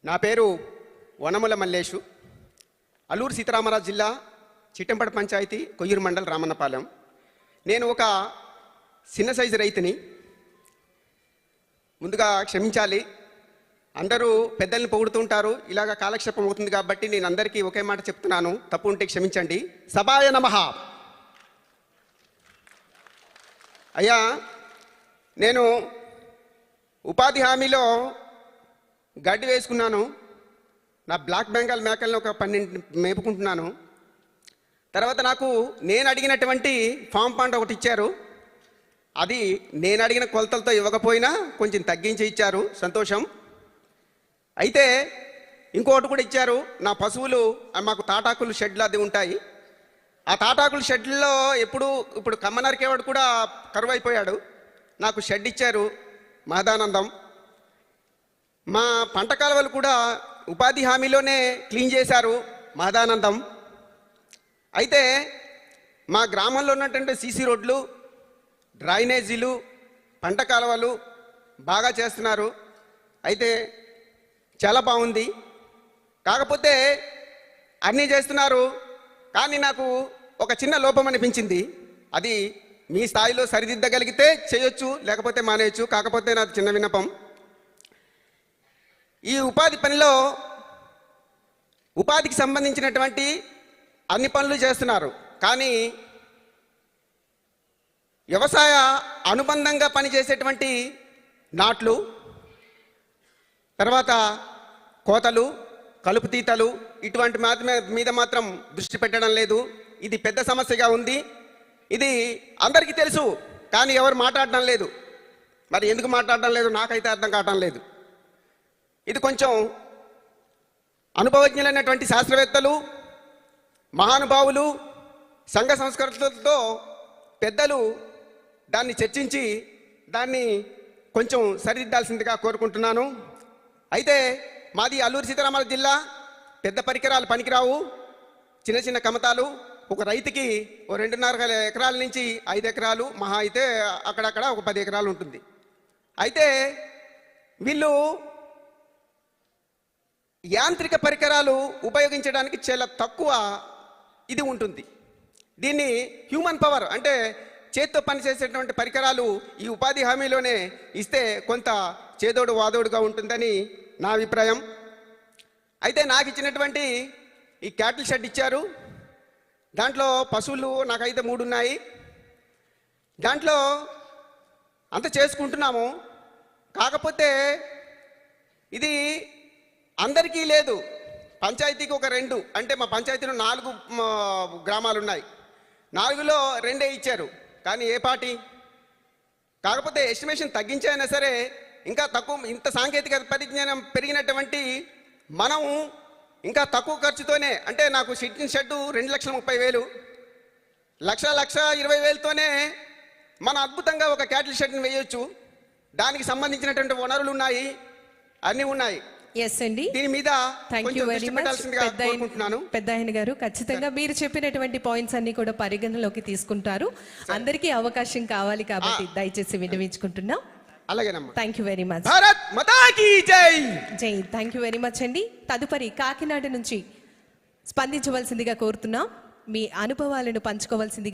నా పేరు వనముల మల్లేషు. అల్లూరు సీతారామరాజు జిల్లా చిట్టంపడ పంచాయతీ కొయ్యూరు మండల్ రామన్నపాలెం. నేను ఒక చిన్న సైజు రైతుని. ముందుగా క్షమించాలి, అందరూ పెద్దల్ని పొగుడుతుంటారు, ఇలాగ కాలక్షేపం అవుతుంది కాబట్టి నేను అందరికీ ఒకే మాట చెప్తున్నాను, తప్పు ఉంటే క్షమించండి. సభాయ నమః. అయ్యా, నేను ఉపాధి హామీలో గడ్డి వేసుకున్నాను. నా బ్లాక్ బెంగాల్ మేకలను ఒక 12 మేపుకుంటున్నాను. తర్వాత నాకు నేను అడిగినటువంటి ఫామ్ పంట ఒకటి ఇచ్చారు. అది నేను అడిగిన కొలతలతో ఇవ్వకపోయినా కొంచెం తగ్గించి ఇచ్చారు, సంతోషం. అయితే ఇంకోటి కూడా ఇచ్చారు. నా పశువులు మాకు తాటాకులు షెడ్లు అది ఉంటాయి. ఆ తాటాకుల షెడ్లలో ఇప్పుడు కమ్మనరికేవాడు కూడా కరువు అయిపోయాడు. నాకు షెడ్ ఇచ్చారు, మహదానందం. మా పంట కాలువలు కూడా ఉపాధి హామీలోనే క్లీన్ చేశారు, మహదానందం. అయితే మా గ్రామంలో ఉన్నటువంటి సీసీ రోడ్లు, డ్రైనేజీలు, పంట కాలువలు బాగా చేస్తున్నారు. అయితే చాలా బాగుంది. కాకపోతే అన్నీ చేస్తున్నారు, కానీ నాకు ఒక చిన్న లోపం అనిపించింది. అది మీ స్థాయిలో సరిదిద్దగలిగితే చేయొచ్చు, లేకపోతే మానేయచ్చు. కాకపోతే నాకు చిన్న విన్నపం, ఈ ఉపాధి పనిలో ఉపాధికి సంబంధించినటువంటి అన్ని పనులు చేస్తున్నారు, కానీ వ్యవసాయ అనుబంధంగా పనిచేసేటువంటి నాట్లు, తర్వాత కోతలు, కలుపు తీతలు, ఇటువంటి మీద మాత్రం దృష్టి పెట్టడం లేదు. ఇది పెద్ద సమస్యగా ఉంది. ఇది అందరికీ తెలుసు, కానీ ఎవరు మాట్లాడడం లేదు. మరి ఎందుకు మాట్లాడడం లేదు నాకైతే అర్థం కావటం లేదు. ఇది కొంచెం అనుభవజ్ఞులైనటువంటి శాస్త్రవేత్తలు, మహానుభావులు, సంఘ సంస్కృతులతో పెద్దలు దాన్ని చర్చించి దాన్ని కొంచెం సరిదిద్దాల్సిందిగా కోరుకుంటున్నాను. అయితే మాది అల్లూరు సీతారామరాజు జిల్లా. పెద్ద పరికరాలు పనికిరావు, చిన్న చిన్న కమతాలు. ఒక రైతుకి 2.5 ఎకరాల నుంచి 5 ఎకరాలు, మహా అయితే అక్కడక్కడ ఒక 10 ఎకరాలు ఉంటుంది. అయితే వీళ్ళు యాంత్రిక పరికరాలు ఉపయోగించడానికి చాలా తక్కువ ఇది ఉంటుంది. దీన్ని హ్యూమన్ పవర్ అంటే చేత్తో పనిచేసేటువంటి పరికరాలు ఈ ఉపాధి హామీలోనే ఇస్తే కొంత చేదోడు వాదోడుగా ఉంటుందని నా అభిప్రాయం. అయితే నాకు ఇచ్చినటువంటి ఈ క్యాటిల్ షెడ్ ఇచ్చారు. దాంట్లో పశువులు నాకైతే 3 ఉన్నాయి. దాంట్లో అంత చేసుకుంటున్నాము. కాకపోతే ఇది అందరికీ లేదు. పంచాయతీకి ఒక 2, అంటే మా పంచాయతీలో 4 గ్రామాలు ఉన్నాయి. 4లో 2 ఇచ్చారు, కానీ ఏ పార్టీ. కాకపోతే ఎస్టిమేషన్ తగ్గించైనా సరే ఇంకా తక్కువ, ఇంత సాంకేతిక పరిజ్ఞానం పెరిగినటువంటి మనం ఇంకా తక్కువ ఖర్చుతోనే, అంటే నాకు షెడ్ 2,30,000, 1,20,000తోనే మన అద్భుతంగా ఒక క్యాటిల్ షెడ్ని వేయొచ్చు. దానికి సంబంధించినటువంటి వనరులు ఉన్నాయి, అన్నీ ఉన్నాయి. ఎస్ అండి, దీని మీద థ్యాంక్ యూ వెరీ మచ్ పెద్దాయన గారు. ఖచ్చితంగా మీరు చెప్పినటువంటి పాయింట్స్ అన్ని కూడా పరిగణలోకి తీసుకుంటారు. అందరికీ అవకాశం కావాలి కాబట్టి దయచేసి విన్నవించుకుంటున్నాం. అలాగేనమ్మా. Thank you very much. Bharat Mata కీ జై. జై. థ్యాంక్ యూ వెరీ మచ్ అండి. తదుపరి కాకినాడ నుంచి స్పందించవలసిందిగా కోరుతున్నాం. మీ అనుభవాలను పంచుకోవాల్సింది